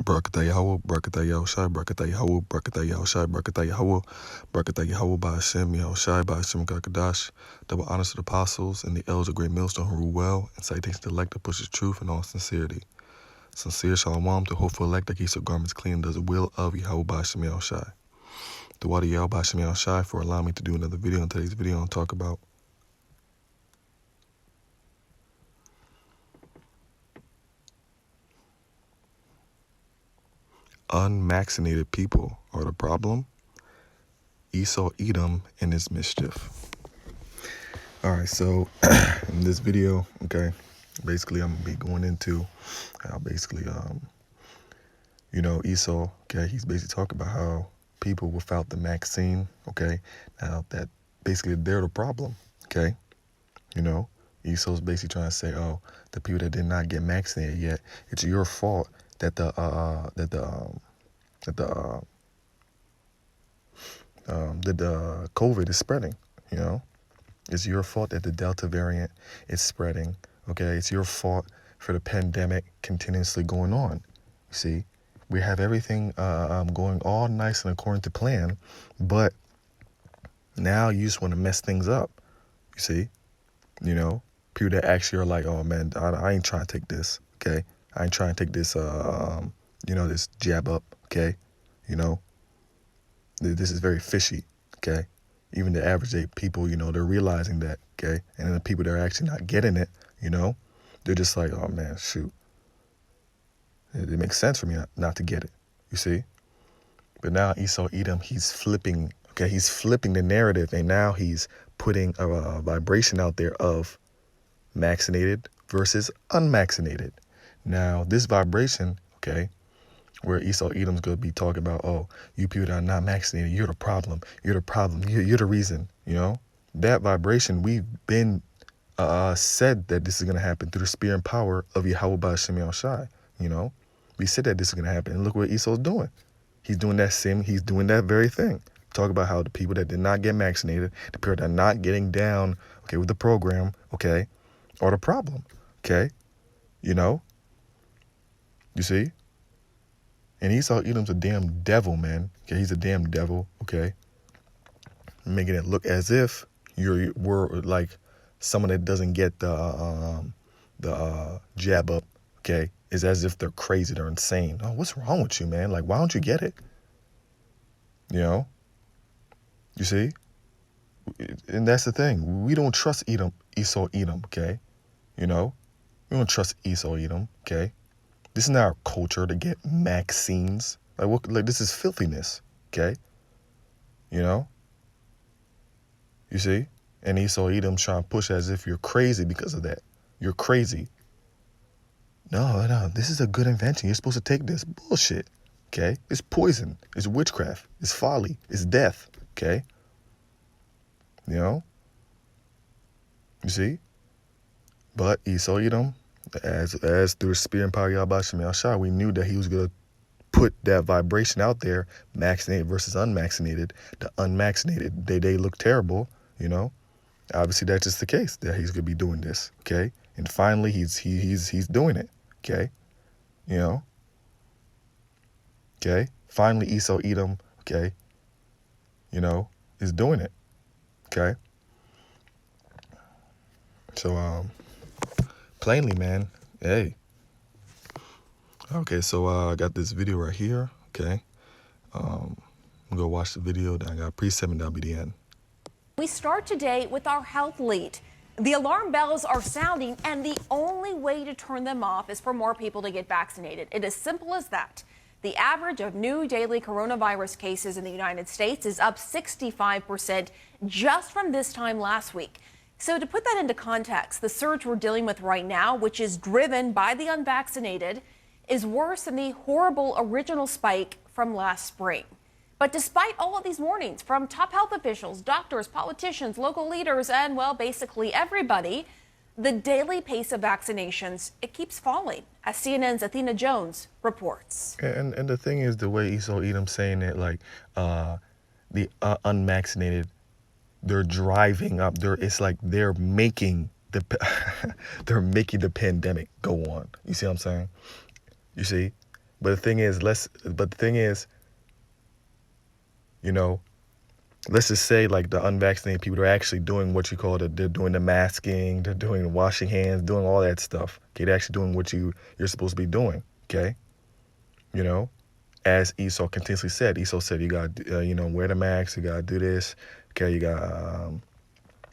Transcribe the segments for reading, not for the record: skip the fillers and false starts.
Barakatah Yahweh, Barakatah Yahushai, Barakatah Yahweh, Barakatah Yahushai, Barakatah Yahweh, Barakatah Yahweh, by Hashem, Yahushai, by Hashem, Kakadash. Double honors to the apostles and the elders of Great Millstone who rule well, and citation to elect to pushes truth in all sincerity. Sincere shalom to hopeful elect that keeps their garments clean and does the will of Yahweh by Hashem, Yahushai. The water Yahweh by Hashem, Yahushai for allowing me to do another video. In today's video, I'll talk about unvaccinated people are the problem. Esau, Edom, and his mischief. All right, so in this video, okay, basically I'm gonna be going into how basically, Esau, okay, he's basically talking about how people without the vaccine, okay, now that basically they're the problem, okay, Esau's basically trying to say, oh, the people that did not get vaccinated yet, it's your fault that the COVID is spreading, It's your fault that the Delta variant is spreading, okay? It's your fault for the pandemic continuously going on. You see, we have everything going all nice and according to plan, but now you just want to mess things up, you see? People that actually are like, oh, man, I ain't trying to take this, okay? I ain't trying to take this, this jab up, okay? This is very fishy, okay? Even the average day people, they're realizing that, okay? And then the people that are actually not getting it, they're just like, oh, man, shoot. It makes sense for me not to get it, you see? But now Esau Edom, he's flipping, okay? He's flipping the narrative, and now he's putting a vibration out there of vaccinated versus unvaccinated. Now, this vibration, okay, where Esau Edom's going to be talking about, oh, you people that are not vaccinated, you're the problem. You're the problem. You're the reason, That vibration, we've been said that this is going to happen through the spirit and power of Yahweh by Hashem Yahushai, We said that this is going to happen, and look what Esau's doing. He's doing that very thing. Talk about how the people that did not get vaccinated, the people that are not getting down, okay, with the program, okay, are the problem, okay? You see? And Esau Edom's a damn devil, man. Okay, he's a damn devil, okay? Making it look as if we're like someone that doesn't get the jab up, okay? It's as if they're crazy, they're insane. Oh, what's wrong with you, man? Like, why don't you get it? You see? And that's the thing. We don't trust Esau Edom, okay? We don't trust Esau Edom, okay? This is not our culture to get vaccines. Like this is filthiness, okay? You see? And Esau Edom trying to push as if you're crazy because of that. You're crazy. No, this is a good invention. You're supposed to take this. Bullshit, okay? It's poison. It's witchcraft. It's folly. It's death, okay? You see? But Esau Edom, as through the spirit and power of Yahweh Shem Yahshua, we knew that he was going to put that vibration out there, vaccinated versus unvaccinated. The unvaccinated, they look terrible, Obviously, that's just the case, that he's going to be doing this, okay? And finally, he's doing it, okay? Okay? Finally, Esau Edom, okay, is doing it, okay? So, plainly, man, hey. Okay, so I got this video right here, okay? I'm going to watch the video, then I got a precept, and that'll be the end. We start today with our health lead. The alarm bells are sounding, and the only way to turn them off is for more people to get vaccinated. It is simple as that. The average of new daily coronavirus cases in the United States is up 65% just from this time last week. So to put that into context, the surge we're dealing with right now, which is driven by the unvaccinated, is worse than the horrible original spike from last spring. But despite all of these warnings from top health officials, doctors, politicians, local leaders, and, well, basically everybody, the daily pace of vaccinations, it keeps falling, as CNN's Athena Jones reports. And the thing is, the way Esau Edom saying it, like the unvaccinated, they're driving up. It's like they're making the pandemic go on. You see what I'm saying? You see? But the thing is, you know, let's just say like the unvaccinated people are actually doing what you call they're doing the masking, they're doing the washing hands, doing all that stuff. Okay, they're actually doing what you're supposed to be doing. Okay, you know, as Esau continuously said, you got wear the mask, you got to do this. Okay, you got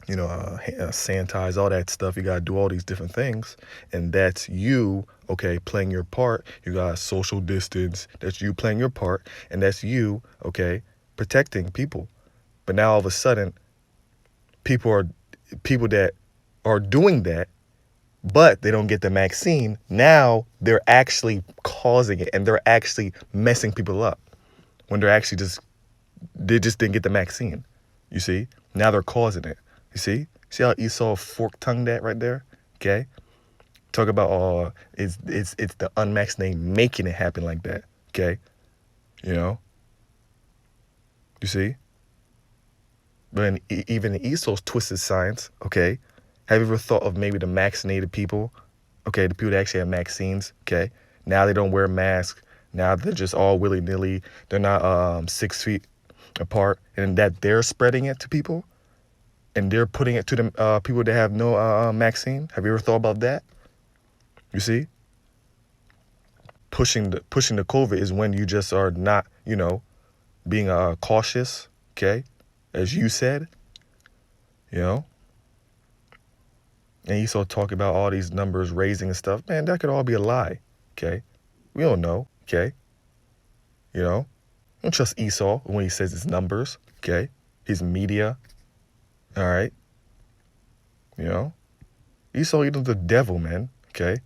sanitize, all that stuff. You got to do all these different things, and that's you. Okay, playing your part. You got social distance. That's you playing your part, and that's you. Okay, protecting people. But now all of a sudden, people that are doing that, but they don't get the vaccine. Now they're actually causing it, and they're actually messing people up when they just didn't get the vaccine. You see? Now they're causing it. You see? See how Esau fork-tongued that right there? Okay? Talk about it's the unvaccinated making it happen like that. Okay? You know? You see? But even in Esau's twisted science, okay? Have you ever thought of maybe the vaccinated people? Okay, the people that actually have vaccines, okay? Now they don't wear masks. Now they're just all willy-nilly. They're not 6 feet apart, and that they're spreading it to people, and they're putting it to the people that have no vaccine. Have you ever thought about that? You see, pushing the COVID is when you just are not, being cautious. Okay, as you said, you know. And Esau talk about all these numbers raising and stuff. Man, that could all be a lie. Okay, we don't know. Okay, don't trust Esau when he says his numbers. Okay, his media. All right. Esau, you the devil, man. Okay.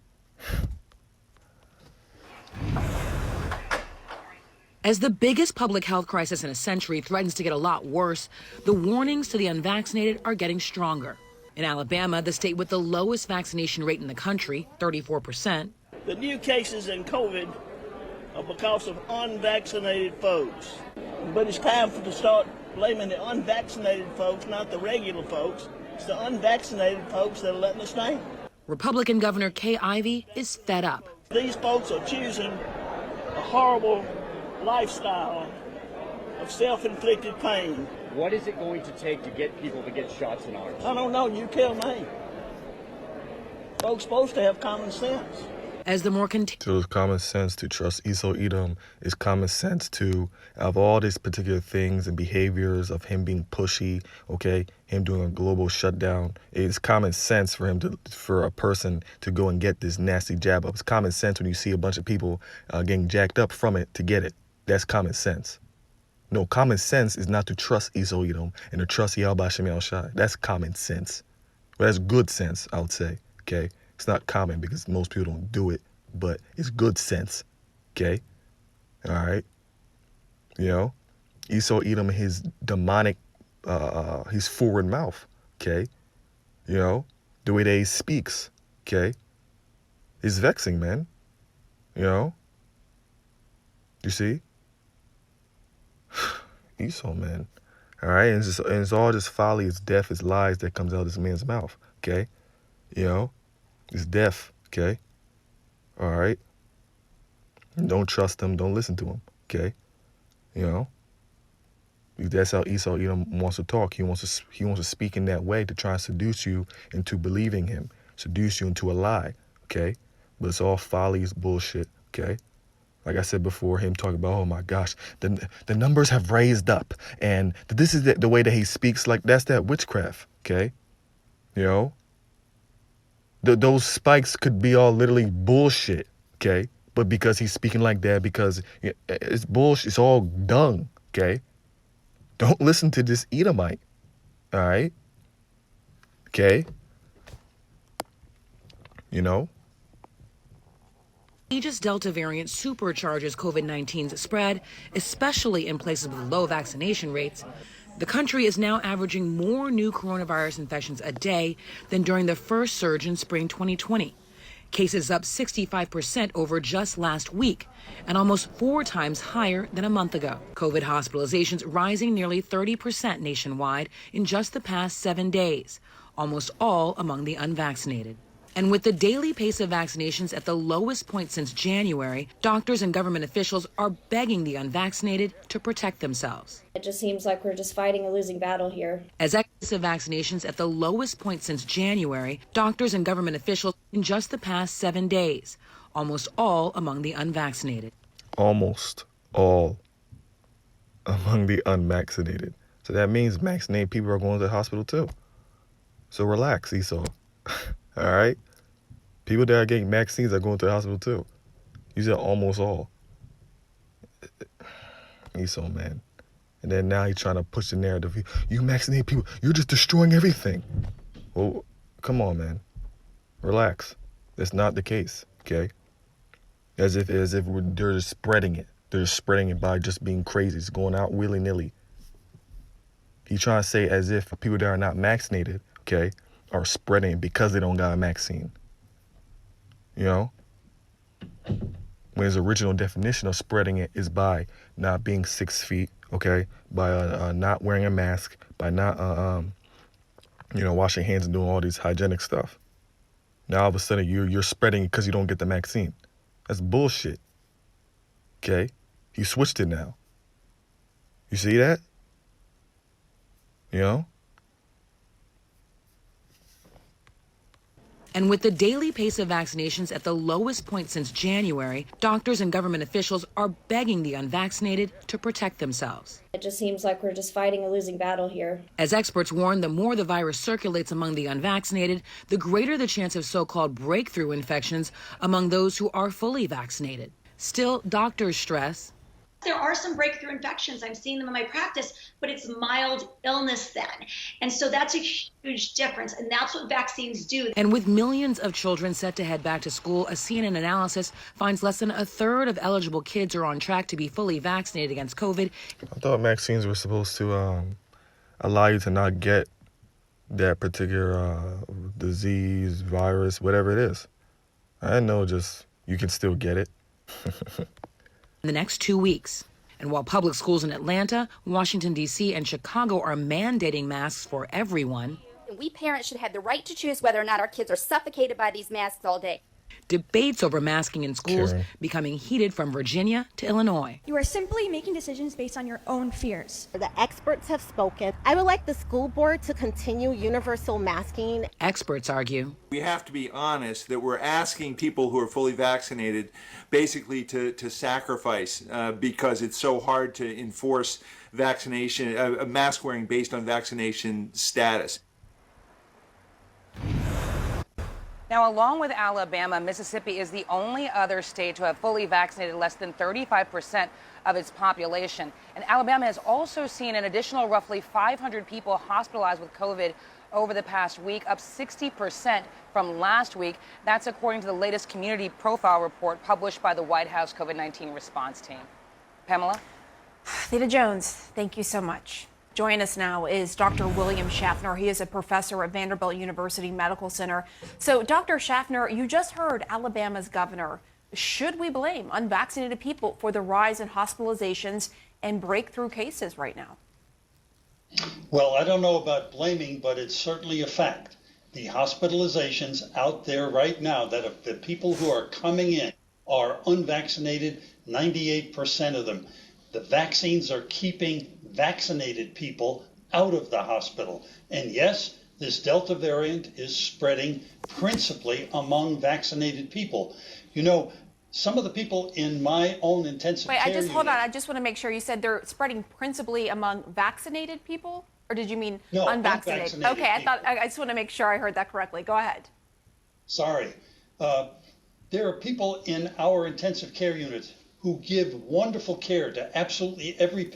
As the biggest public health crisis in a century threatens to get a lot worse, the warnings to the unvaccinated are getting stronger. In Alabama, the state with the lowest vaccination rate in the country, 34%. The new cases in COVID are because of unvaccinated folks. But it's time to start blaming the unvaccinated folks, not the regular folks. It's the unvaccinated folks that are letting us down. Republican Governor Kay Ivey is fed up. These folks are choosing a horrible lifestyle of self-inflicted pain. What is it going to take to get people to get shots in arms? I don't know. You tell me. Folks supposed to have common sense. As the more So it's common sense to trust Esau Edom. It's common sense to have all these particular things and behaviors of him being pushy, okay, him doing a global shutdown. It's common sense for a person to go and get this nasty jab up. It's common sense when you see a bunch of people getting jacked up from it to get it. That's common sense. No, common sense is not to trust Esau Edom and to trust Yahweh Shem El Shai. That's common sense. Well, that's good sense, I would say, okay? It's not common because most people don't do it, but it's good sense, okay? All right? Esau Edom, his demonic, his forward mouth, okay? The way that he speaks, okay? It's vexing, man. You see? Esau, man. All right? And it's all just folly, it's death, it's lies that comes out of this man's mouth, okay? It's death, okay? All right? Don't trust him. Don't listen to him, okay? That's how Esau Edom wants to talk. He wants to speak in that way to try and seduce you into believing him, seduce you into a lie, okay? But it's all folly, it's bullshit, okay? Like I said before, him talking about, oh my gosh, the numbers have raised up, and this is the way that he speaks. Like that's that witchcraft, okay? Those spikes could be all literally bullshit, okay? But because he's speaking like that, because it's bullshit, it's all dung, okay? Don't listen to this Edomite, all right? Okay? contagious Delta variant supercharges COVID-19's spread, especially in places with low vaccination rates. The country is now averaging more new coronavirus infections a day than during the first surge in spring 2020. Cases up 65% over just last week and almost 4 times higher than a month ago. COVID hospitalizations rising nearly 30% nationwide in just the past 7 days, almost all among the unvaccinated. And with the daily pace of vaccinations at the lowest point since January, doctors and government officials are begging the unvaccinated to protect themselves. It just seems like we're just fighting a losing battle here. As excessive vaccinations at the lowest point since January, doctors and government officials in just the past 7 days, almost all among the unvaccinated. Almost all among the unvaccinated. So that means vaccinated people are going to the hospital too. So relax, Esau. All right? People that are getting vaccines are going to the hospital too. You said almost all. Esau, man. And then now he's trying to push the narrative. You vaccinate people, you're just destroying everything. Well, come on, man. Relax. That's not the case, okay? As if they're just spreading it. They're just spreading it by just being crazy. It's going out willy-nilly. He's trying to say as if people that are not vaccinated, okay, are spreading it because they don't got a vaccine. You know? When his original definition of spreading it is by not being 6 feet, okay, by not wearing a mask, by not, washing hands and doing all these hygienic stuff. Now all of a sudden you're spreading it because you don't get the vaccine. That's bullshit. Okay? You switched it now. You see that? You know? And with the daily pace of vaccinations at the lowest point since January, doctors and government officials are begging the unvaccinated to protect themselves. It just seems like we're just fighting a losing battle here. As experts warn, the more the virus circulates among the unvaccinated, the greater the chance of so-called breakthrough infections among those who are fully vaccinated. Still, doctors stress there are some breakthrough infections. I'm seeing them in my practice, but it's mild illness then. And so that's a huge difference. And that's what vaccines do. And with millions of children set to head back to school, a CNN analysis finds less than a third of eligible kids are on track to be fully vaccinated against COVID. I thought vaccines were supposed to allow you to not get that particular disease, virus, whatever it is. I didn't know just you can still get it. In the next 2 weeks. And while public schools in Atlanta, Washington, D.C., and Chicago are mandating masks for everyone, we parents should have the right to choose whether or not our kids are suffocated by these masks all day. debates over masking in schools Karen. becoming heated from Virginia to Illinois. You are simply making decisions based on your own fears. The experts have spoken. I would like the school board to continue universal masking. Experts argue we have to be honest that we're asking people who are fully vaccinated basically to sacrifice because it's so hard to enforce vaccination, mask wearing based on vaccination status. Now, along with Alabama, Mississippi is the only other state to have fully vaccinated less than 35% of its population. And Alabama has also seen an additional roughly 500 people hospitalized with COVID over the past week, up 60% from last week. That's according to the latest community profile report published by the White House COVID-19 response team. Pamela? Theda Jones, thank you so much. Joining us now is Dr. William Schaffner. He is a professor at Vanderbilt University Medical Center. So, Dr. Schaffner, you just heard Alabama's governor. Should we blame unvaccinated people for the rise in hospitalizations and breakthrough cases right now? Well, I don't know about blaming, but it's certainly a fact. The hospitalizations out there right now, that if the people who are coming in are unvaccinated, 98% of them. The vaccines are keeping vaccinated people out of the hospital. And yes, this Delta variant is spreading principally among vaccinated people. You know, some of the people in my own intensive care unit. Hold on. I just want to make sure you said they're spreading principally among vaccinated people, or did you mean No, unvaccinated? unvaccinated Okay, people. I just want to make sure I heard that correctly. Go ahead. Sorry. There are people in our intensive care unit who give wonderful care to absolutely every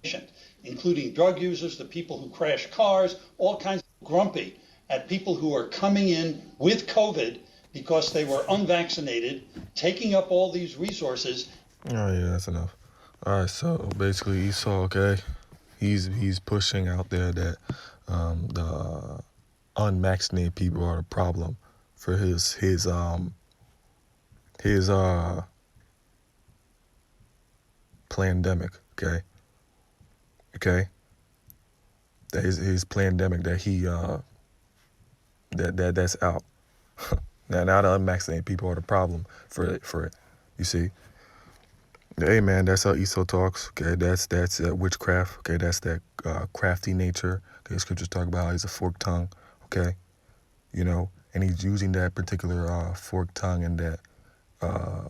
patient, including drug users, the people who crash cars, all kinds of grumpy at people who are coming in with COVID because they were unvaccinated, taking up all these resources. Oh yeah, that's enough. All right, so basically Esau, okay, he's pushing out there that the unvaccinated people are the problem for his pandemic, okay? That his pandemic that he that's out. Now the unvaccinated people are the problem for it. You see? Hey man, that's how Esau talks. Okay, that's witchcraft. Okay, that's that crafty nature. Okay, the scriptures talk about how he's a forked tongue. Okay, and he's using that particular forked tongue and that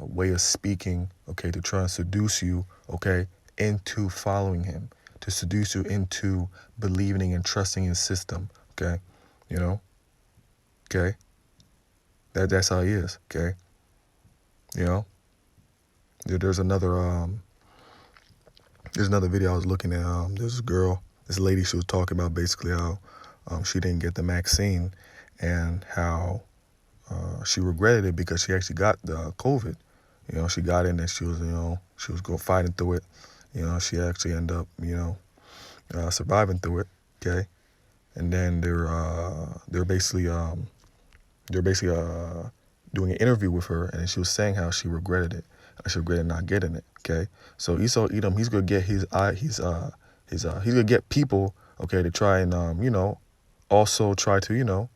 way of speaking. Okay, to try and seduce you. Okay, into following him, to seduce you into believing and trusting his system. Okay, you know. Okay, that's how he is. Okay, you know. There's another video I was looking at. There's this lady, she was talking about basically how she didn't get the vaccine and how she regretted it because she actually got the COVID. She got in and she was going fighting through it. She actually ended up, surviving through it. Okay, and then they're basically doing an interview with her, and she was saying how she regretted it. She regretted not getting it. Okay, so Esau Edom, he's gonna get he's gonna get people, okay, to try and also try to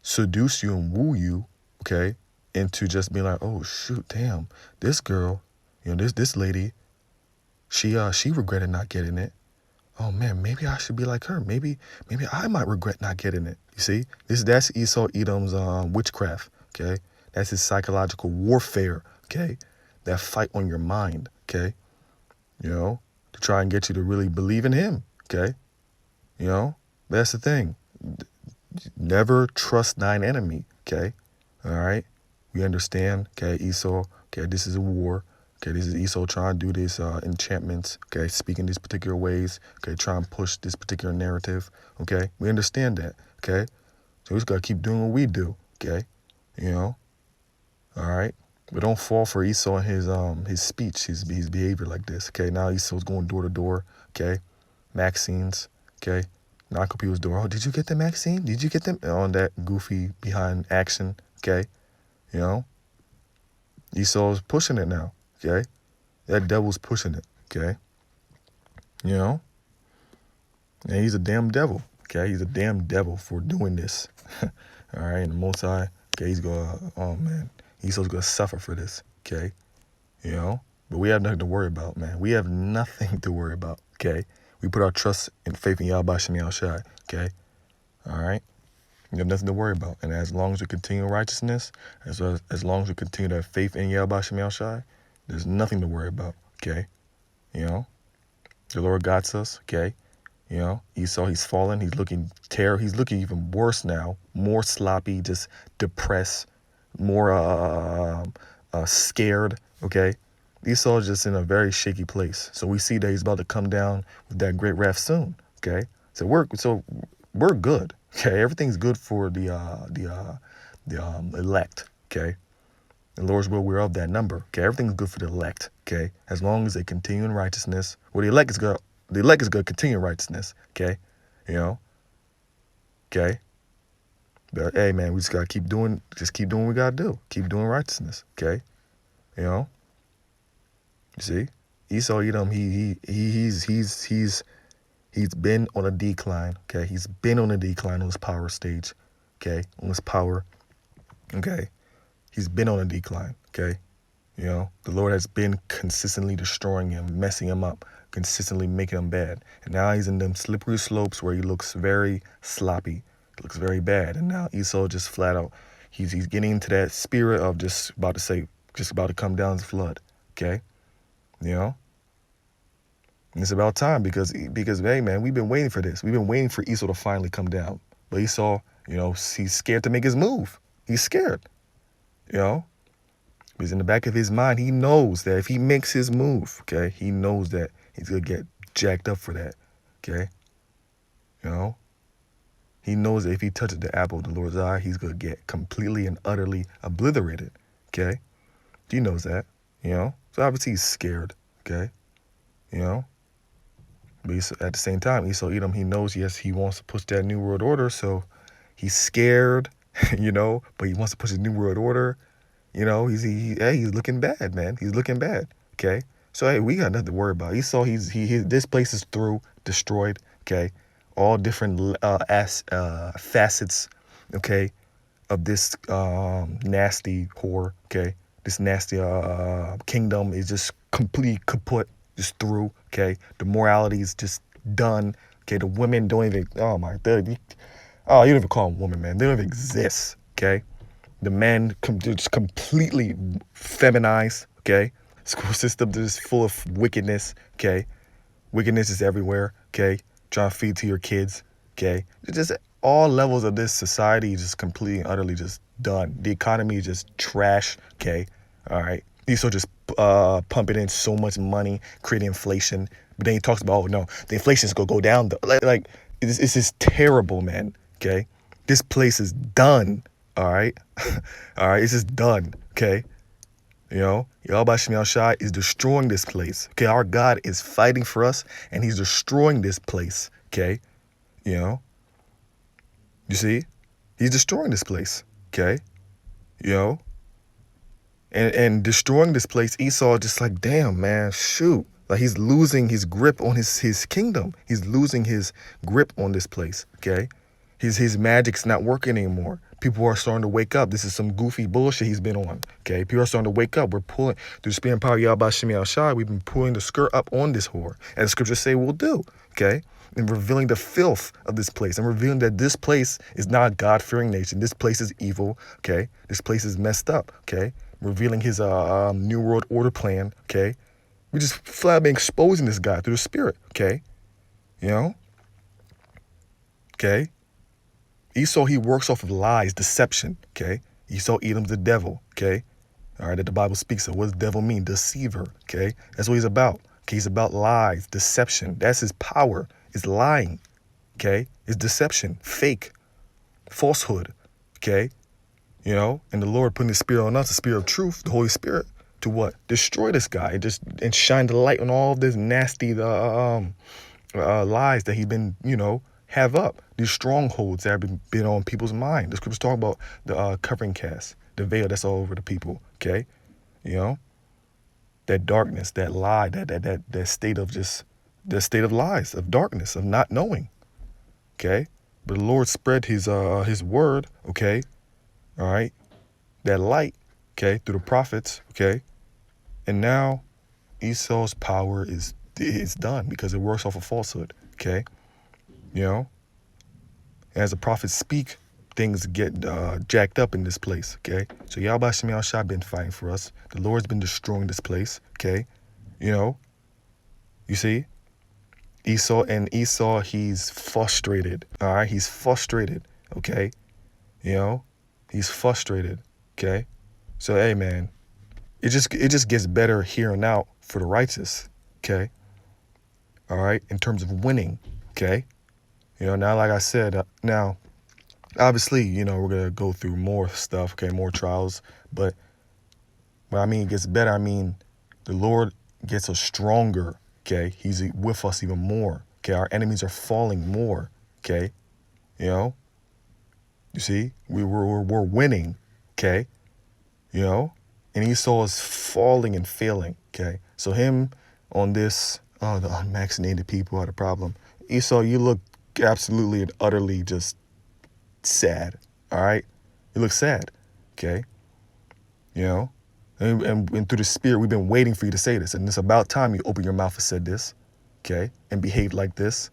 seduce you and woo you, okay, into just being like, oh shoot, damn, this girl, this lady, she regretted not getting it. Oh man, maybe I should be like her. Maybe I might regret not getting it. You see, that's Esau Edom's witchcraft. Okay, that's his psychological warfare. Okay, that fight on your mind. Okay, to try and get you to really believe in him. Okay, that's the thing. Never trust thine enemy. Okay, all right. We understand. Okay, Esau. Okay, this is a war. Okay, this is Esau trying to do these enchantments, okay, speaking these particular ways, okay, try and push this particular narrative, okay? We understand that, okay? So we just got to keep doing what we do, okay? All right? But don't fall for Esau and his speech, his behavior like this, okay? Now Esau's going door to door, okay? Vaccines, okay? Knock on people's door. Oh, did you get the vaccine? Did you get them? On that goofy behind action, okay? Esau's pushing it now. Okay, that devil's pushing it. Okay, and he's a damn devil. Okay, he's a damn devil for doing this. All right, and the Most High, okay, he's gonna, oh man, Esau's gonna suffer for this. Okay, but we have nothing to worry about, man. We have nothing to worry about. Okay, we put our trust and faith in Yahweh Shem Shai. Okay, all right. You have nothing to worry about, and as long as we continue righteousness, as long as we continue to have faith in Yahweh Shem Shai, there's nothing to worry about, okay? The Lord got us, okay? Esau, he's fallen. He's looking He's looking even worse now, more sloppy, just depressed, more scared, okay? Esau is just in a very shaky place. So we see that he's about to come down with that great wrath soon, okay? So we're good, okay? Everything's good for the elect, okay? The Lord's will, we're of that number. Okay, everything's good for the elect. Okay, as long as they continue in righteousness. Well, the elect is going to continue in righteousness. Okay, Okay, but hey, man, we just gotta keep doing what we gotta do. Keep doing righteousness. Okay, You see, Esau Edom, he's been on a decline. Okay, he's been on a decline on his power stage. Okay, on his power. Okay. He's been on a decline, okay? The Lord has been consistently destroying him, messing him up, consistently making him bad. And now he's in them slippery slopes where he looks very sloppy, looks very bad. And now Esau just flat out, he's getting into that spirit of just about to come down as flood, okay? And it's about time because hey, man, we've been waiting for this. We've been waiting for Esau to finally come down. But Esau, he's scared to make his move. He's scared. Because in the back of his mind, he knows that if he makes his move, okay, he knows that he's going to get jacked up for that, okay? He knows that if he touches the apple of the Lord's eye, he's going to get completely and utterly obliterated, okay? He knows that, So obviously he's scared, okay? But at the same time, Esau Edom, he knows, yes, he wants to push that New World Order, so he's scared, but he wants to push the New World Order. He's looking bad, man. He's looking bad. Okay. So hey, we got nothing to worry about. Esau, this place is through, destroyed. Okay. all different facets, okay, of this nasty whore, okay? This nasty kingdom is just completely kaput, just through, okay? The morality is just done, okay? The women don't even, oh my God, you don't even call them women, man. They don't even exist, okay? The men just completely feminized, okay? School system is full of wickedness, okay? Wickedness is everywhere, okay? Trying to feed to your kids, okay? It's just all levels of this society is just completely and utterly just done. The economy is just trash, okay? All right? These are just pumping in so much money, creating inflation. But then he talks about, oh no, the inflation is going to go down. Like it's just terrible, man, okay? This place is done, all right? All right, it's just done, okay? You know, Yahweh Shem Shai is destroying this place. Okay, our God is fighting for us, and he's destroying this place. Okay, you know, you see, he's destroying this place. Okay, you know, and destroying this place, Esau just like, damn, man, shoot. Like he's losing his grip on his kingdom. He's losing his grip on this place. Okay, his magic's not working anymore. People are starting to wake up. This is some goofy bullshit he's been on. Okay, people are starting to wake up. We're pulling through the spirit and power of Yahweh Shem Shai. We've been pulling the skirt up on this whore, as the scriptures say we'll do. Okay, and revealing the filth of this place, and revealing that this place is not a God-fearing nation. This place is evil. Okay, this place is messed up. Okay, revealing his new world order plan. Okay, we just flat exposing this guy through the spirit. Okay, you know. Okay. Esau, he works off of lies, deception, okay? Esau, Edom's the devil, okay? All right, that the Bible speaks of. What does devil mean? Deceiver, okay? That's what he's about. Okay, he's about lies, deception. That's his power, is lying, okay? It's deception, fake, falsehood, okay? You know, and the Lord putting his spirit on us, the spirit of truth, the Holy Spirit, to what? Destroy this guy, and shine the light on all of this nasty lies that he's been, you know, have up. These strongholds that have been on people's mind. The scriptures talk about the covering cast, the veil that's all over the people, okay? You know? That darkness, that lie, that state of lies, of darkness, of not knowing, okay? But the Lord spread his word, okay? All right? That light, okay, through the prophets, okay? And now Esau's power is done because it works off of falsehood, okay? You know, as the prophets speak, things get jacked up in this place, okay? So Yahweh Shem Shai been fighting for us. The Lord's been destroying this place, okay? You know, you see? Esau, he's frustrated, all right? He's frustrated, okay? You know, he's frustrated, okay? So, hey, man, it just gets better here and out for the righteous, okay? All right, in terms of winning, okay? You know, now, like I said, now, obviously, you know, we're going to go through more stuff, okay, more trials. But when I mean it gets better, I mean the Lord gets us stronger, okay? He's with us even more, okay? Our enemies are falling more, okay? You know? You see? We're winning, okay? You know? And Esau is falling and failing, okay? So him on this, oh, the unvaccinated people are the problem. Esau, you look absolutely and utterly just sad, all right? You look sad, okay? You know? And through the spirit, we've been waiting for you to say this. And it's about time you open your mouth and said this, okay? And behave like this,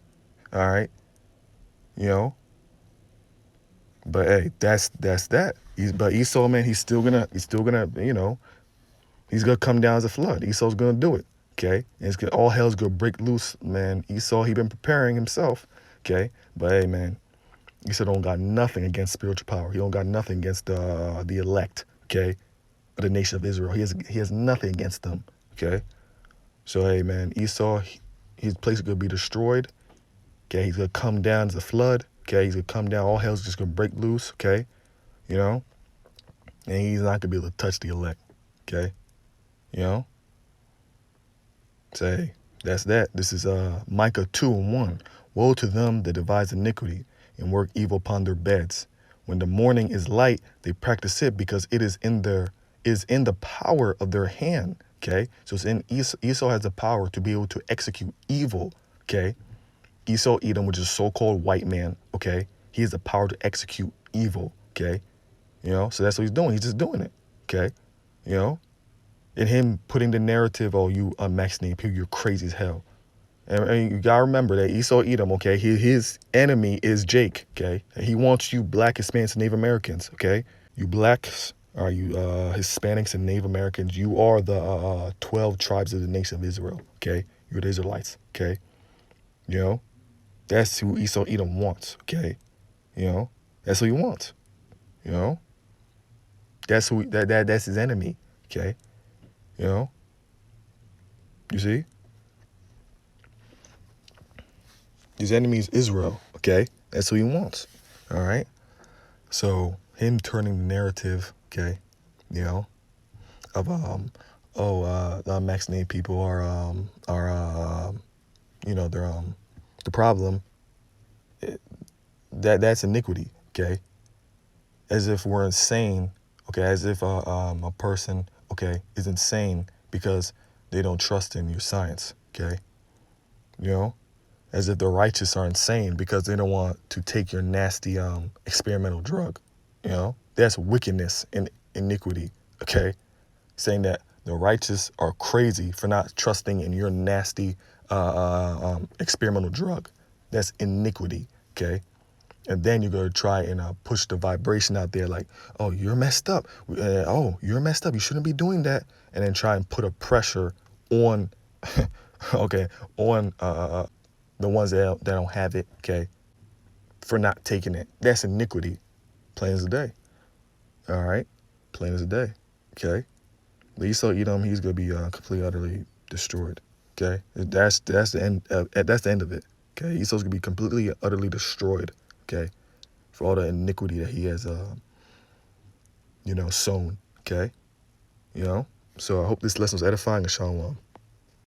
all right? You know? But hey, that's that. But Esau, man, he's still gonna, you know, he's gonna come down as a flood. Esau's gonna do it, okay? And all hell's gonna break loose, man. Esau, he been preparing himself, okay? But hey, man, Esau don't got nothing against spiritual power. He don't got nothing against the elect, okay? Of the nation of Israel. He has nothing against them, okay? So hey, man, Esau, his place is gonna be destroyed. Okay, he's gonna come down as a flood. Okay, he's gonna come down. All hell's just gonna break loose. Okay, you know, and he's not gonna be able to touch the elect. Okay, you know. Say that's that. This is Micah 2:1. Woe to them that devise iniquity and work evil upon their beds. When the morning is light, they practice it because it is in the power of their hand. Okay, so it's in Esau has the power to be able to execute evil. Okay. Esau Edom, which is a so-called white man, okay? He has the power to execute evil, okay? You know, so that's what he's doing. He's just doing it, okay? You know? And him putting the narrative, oh, you unvaccinated people, you're crazy as hell. And you gotta remember that Esau Edom, okay, his enemy is Jake, okay? And he wants you black Hispanics and Native Americans, okay? You blacks, are you Hispanics and Native Americans, you are the 12 tribes of the nation of Israel, okay? You're the Israelites, okay? You know? That's who Esau Edom wants, okay? You know? That's who he wants, you know? That's who that's his enemy, okay? You know? You see? His enemy is Israel, okay? That's who he wants, all right? So him turning the narrative, okay, you know, of the unvaccinated people are you know, they're the problem. That's iniquity, okay? As if we're insane, okay? As if a person, okay, is insane because they don't trust in your science, okay? You know, as if the righteous are insane because they don't want to take your nasty experimental drug. You know, that's wickedness and iniquity, okay? Saying that the righteous are crazy for not trusting in your nasty experimental drug. That's iniquity, okay? And then you're going to try and push the vibration out there like, oh, you're messed up. Oh, you're messed up. You shouldn't be doing that. And then try and put a pressure on, okay, on the ones that don't have it, okay, for not taking it. That's iniquity, plain as a day. All right, plain as a day, okay. Esau Edom, he's gonna be completely, utterly destroyed. Okay, that's the end. That's the end of it. Okay, Esau's gonna be completely, utterly destroyed. Okay, for all the iniquity that he has, you know, sown. Okay, you know. So I hope this lesson was edifying and shalom.